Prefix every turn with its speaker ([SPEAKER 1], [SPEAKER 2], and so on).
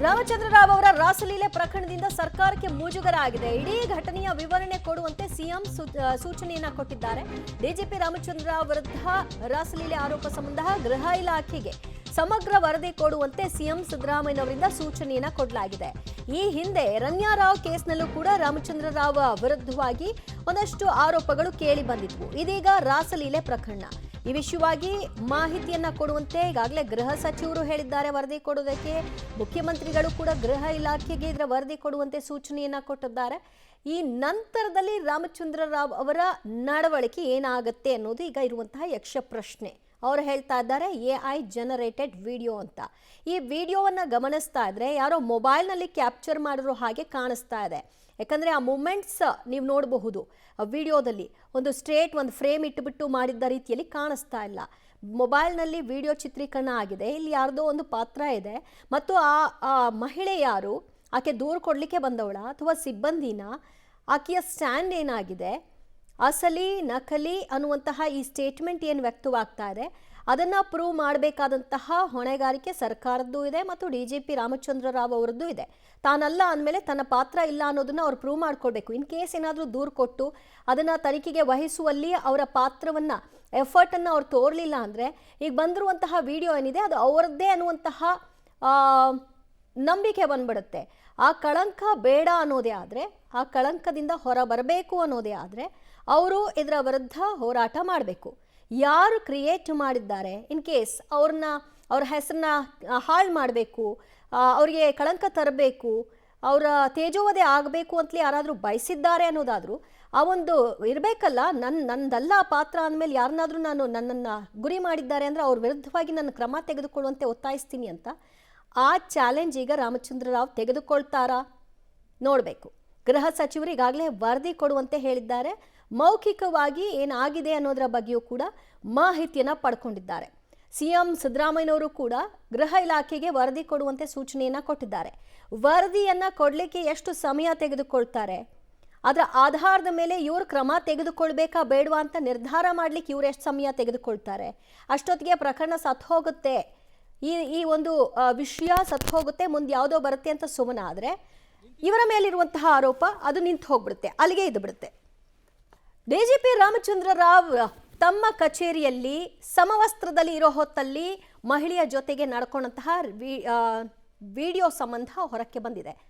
[SPEAKER 1] ರಾಮಚಂದ್ರ ರಾವ್ ಅವರ ರಾಸಲೀಲೆ ಪ್ರಕರಣದಿಂದ ಸರ್ಕಾರಕ್ಕೆ ಮುಜುಗರ ಆಗಿದೆ. ಇಡೀ ಘಟನೆಯ ವಿವರಣೆ ಕೊಡುವಂತೆ ಸಿಎಂ ಸೂಚನೆಯನ್ನ ಕೊಟ್ಟಿದ್ದಾರೆ. ಡಿಜಿಪಿ ರಾಮಚಂದ್ರ ರಾವ್ ವಿರುದ್ಧ ರಾಸಲೀಲೆ ಆರೋಪ ಸಂಬಂಧ ಗೃಹ ಇಲಾಖೆಗೆ ಸಮಗ್ರ ವರದಿ ಕೊಡುವಂತೆ ಸಿಎಂ ಸಿದ್ದರಾಮಯ್ಯ ಅವರಿಂದ ಸೂಚನೆಯನ್ನ ಕೊಡಲಾಗಿದೆ. ಈ ಹಿಂದೆ ರಮ್ಯಾ ರಾವ್ ಕೇಸ್ನಲ್ಲೂ ಕೂಡ ರಾಮಚಂದ್ರ ರಾವ್ ವಿರುದ್ಧವಾಗಿ ಒಂದಷ್ಟು ಆರೋಪಗಳು ಕೇಳಿ ಬಂದಿದ್ವು. ಇದೀಗ ರಾಸಲೀಲೆ ಪ್ರಕರಣ. ಈ ವಿಷಯವಾಗಿ ಮಾಹಿತಿಯನ್ನ ಕೊಡುವಂತೆ ಈಗಾಗಲೇ ಗೃಹ ಸಚಿವರು ಹೇಳಿದ್ದಾರೆ ವರದಿ ಕೊಡೋದಕ್ಕೆ. ಮುಖ್ಯಮಂತ್ರಿಗಳು ಕೂಡ ಗೃಹ ಇಲಾಖೆಗೆ ಇದರ ವರದಿ ಕೊಡುವಂತೆ ಸೂಚನೆಯನ್ನ ಕೊಟ್ಟಿದ್ದಾರೆ. ಈ ನಂತರದಲ್ಲಿ ರಾಮಚಂದ್ರ ರಾವ್ ಅವರ ನಡವಳಿಕೆ ಏನಾಗುತ್ತೆ ಅನ್ನೋದು ಈಗ ಇರುವಂತಹ ಯಕ್ಷ ಪ್ರಶ್ನೆ. ಅವರು ಹೇಳ್ತಾ ಇದ್ದಾರೆ AI ಜನರೇಟೆಡ್ ವಿಡಿಯೋ ಅಂತ. ಈ ವಿಡಿಯೋವನ್ನ ಗಮನಿಸ್ತಾ ಇದ್ರೆ ಯಾರೋ ಮೊಬೈಲ್ನಲ್ಲಿ ಕ್ಯಾಪ್ಚರ್ ಮಾಡಿರೋ ಹಾಗೆ ಕಾಣಿಸ್ತಾ ಇದೆ. ಯಾಕಂದರೆ ಆ ಮೂಮೆಂಟ್ಸ್ ನೀವು ನೋಡಬಹುದು ವಿಡಿಯೋದಲ್ಲಿ. ಒಂದು ಫ್ರೇಮ್ ಇಟ್ಟುಬಿಟ್ಟು ಮಾಡಿದ್ದ ರೀತಿಯಲ್ಲಿ ಕಾಣಿಸ್ತಾ ಇಲ್ಲ. ಮೊಬೈಲ್ನಲ್ಲಿ ವಿಡಿಯೋ ಚಿತ್ರೀಕರಣ ಆಗಿದೆ. ಇಲ್ಲಿ ಯಾರ್ದೋ ಒಂದು ಪಾತ್ರ ಇದೆ ಮತ್ತು ಆ ಮಹಿಳೆ ಯಾರು, ಆಕೆ ದೂರು ಕೊಡಲಿಕ್ಕೆ ಬಂದವಳ ಅಥವಾ ಸಿಬ್ಬಂದಿನ, ಆಕೆಯ ಸ್ಟ್ಯಾಂಡ್ ಏನಾಗಿದೆ, ಅಸಲಿ ನಕಲಿ ಅನ್ನುವಂತಹ ಈ ಸ್ಟೇಟ್ಮೆಂಟ್ ಏನು ವ್ಯಕ್ತವಾಗ್ತಾ ಇದೆ ಅದನ್ನು ಪ್ರೂವ್ ಮಾಡಬೇಕಾದಂತಹ ಹೊಣೆಗಾರಿಕೆ ಸರ್ಕಾರದ್ದು ಇದೆ ಮತ್ತು DGP ರಾಮಚಂದ್ರ ರಾವ್ ಅವರದ್ದು ಇದೆ. ತಾನಲ್ಲ ಅಂದಮೇಲೆ ತನ್ನ ಪಾತ್ರ ಇಲ್ಲ ಅನ್ನೋದನ್ನ ಅವ್ರು ಪ್ರೂವ್ ಮಾಡ್ಕೊಳ್ಬೇಕು. ಇನ್ ಕೇಸ್ ಏನಾದರೂ ದೂರು ಕೊಟ್ಟು ಅದನ್ನು ತನಿಖೆಗೆ ವಹಿಸುವಲ್ಲಿ ಅವರ ಪಾತ್ರವನ್ನು ಎಫರ್ಟನ್ನು ಅವ್ರು ತೋರಲಿಲ್ಲ ಅಂದರೆ ಈಗ ಬಂದಿರುವಂತಹ ವಿಡಿಯೋ ಏನಿದೆ ಅದು ಅವರದ್ದೇ ಅನ್ನುವಂತಹ ನಂಬಿಕೆ ಬಂದ್ಬಿಡುತ್ತೆ. ಆ ಕಳಂಕ ಬೇಡ ಅನ್ನೋದೇ ಆದರೆ, ಆ ಕಳಂಕದಿಂದ ಹೊರ ಬರಬೇಕು ಅನ್ನೋದೇ ಆದರೆ ಅವರು ಇದರ ವಿರುದ್ಧ ಹೋರಾಟ ಮಾಡಬೇಕು. ಯಾರು ಕ್ರಿಯೇಟ್ ಮಾಡಿದ್ದಾರೆ, ಇನ್ ಕೇಸ್ ಅವ್ರ ಹೆಸರನ್ನ ಹಾಳು ಮಾಡಬೇಕು, ಅವರಿಗೆ ಕಳಂಕ ತರಬೇಕು, ಅವರ ತೇಜೋವಧೆ ಆಗಬೇಕು ಅಂತಲೇ ಯಾರಾದರೂ ಬಯಸಿದ್ದಾರೆ ಅನ್ನೋದಾದರೂ ಆ ಒಂದು ಇರಬೇಕಲ್ಲ. ನಂದಲ್ಲ ಆ ಪಾತ್ರ ಅಂದಮೇಲೆ ಯಾರನ್ನಾದರೂ ನನ್ನನ್ನು ಗುರಿ ಮಾಡಿದ್ದಾರೆ ಅಂದರೆ ಅವ್ರ ವಿರುದ್ಧವಾಗಿ ನನ್ನ ಕ್ರಮ ತೆಗೆದುಕೊಳ್ಳುವಂತೆ ಒತ್ತಾಯಿಸ್ತೀನಿ ಅಂತ. ಆ ಚಾಲೆಂಜ್ ಈಗ ರಾಮಚಂದ್ರ ರಾವ್ ತೆಗೆದುಕೊಳ್ತಾರಾ ನೋಡಬೇಕು. ಗೃಹ ಸಚಿವರು ಈಗಾಗಲೇ ವರದಿ ಕೊಡುವಂತೆ ಹೇಳಿದ್ದಾರೆ. ಮೌಖಿಕವಾಗಿ ಏನಾಗಿದೆ ಅನ್ನೋದರ ಬಗ್ಗೆಯೂ ಕೂಡ ಮಾಹಿತಿಯನ್ನು ಪಡ್ಕೊಂಡಿದ್ದಾರೆ. ಸಿಎಂ ಸಿದ್ದರಾಮಯ್ಯನವರು ಕೂಡ ಗೃಹ ಇಲಾಖೆಗೆ ವರದಿ ಕೊಡುವಂತೆ ಸೂಚನೆಯನ್ನು ಕೊಟ್ಟಿದ್ದಾರೆ. ವರದಿಯನ್ನು ಕೊಡಲಿಕ್ಕೆ ಎಷ್ಟು ಸಮಯ ತೆಗೆದುಕೊಳ್ತಾರೆ, ಅದರ ಆಧಾರದ ಮೇಲೆ ಇವರು ಕ್ರಮ ತೆಗೆದುಕೊಳ್ಬೇಕಾ ಬೇಡವಾ ಅಂತ ನಿರ್ಧಾರ ಮಾಡಲಿಕ್ಕೆ ಇವರು ಎಷ್ಟು ಸಮಯ ತೆಗೆದುಕೊಳ್ತಾರೆ. ಅಷ್ಟೊತ್ತಿಗೆ ಪ್ರಕರಣ ಸತ್ತು ಹೋಗುತ್ತೆ, ಈ ಒಂದು ವಿಷಯ ಸತ್ತು ಹೋಗುತ್ತೆ, ಮುಂದೆ ಯಾವುದೋ ಬರುತ್ತೆ ಅಂತ ಸುಮ್ಮನಾದರೆ ಇವರ ಮೇಲಿರುವಂತಹ ಆರೋಪ ಅದು ನಿಂತು ಹೋಗ್ಬಿಡುತ್ತೆ, ಅಲ್ಲಿಗೆ ಇದ್ದು ಬಿಡುತ್ತೆ. DGP ರಾಮಚಂದ್ರ ರಾವ್ ತಮ್ಮ ಕಚೇರಿಯಲ್ಲಿ ಸಮವಸ್ತ್ರದಲ್ಲಿ ಇರೋ ಹೊತ್ತಲ್ಲಿ ಮಹಿಳೆಯ ಜೊತೆಗೆ ನಡ್ಕೊಂಡಂತಹ ವಿಡಿಯೋ ಸಂಬಂಧ ಹೊರಕ್ಕೆ ಬಂದಿದೆ.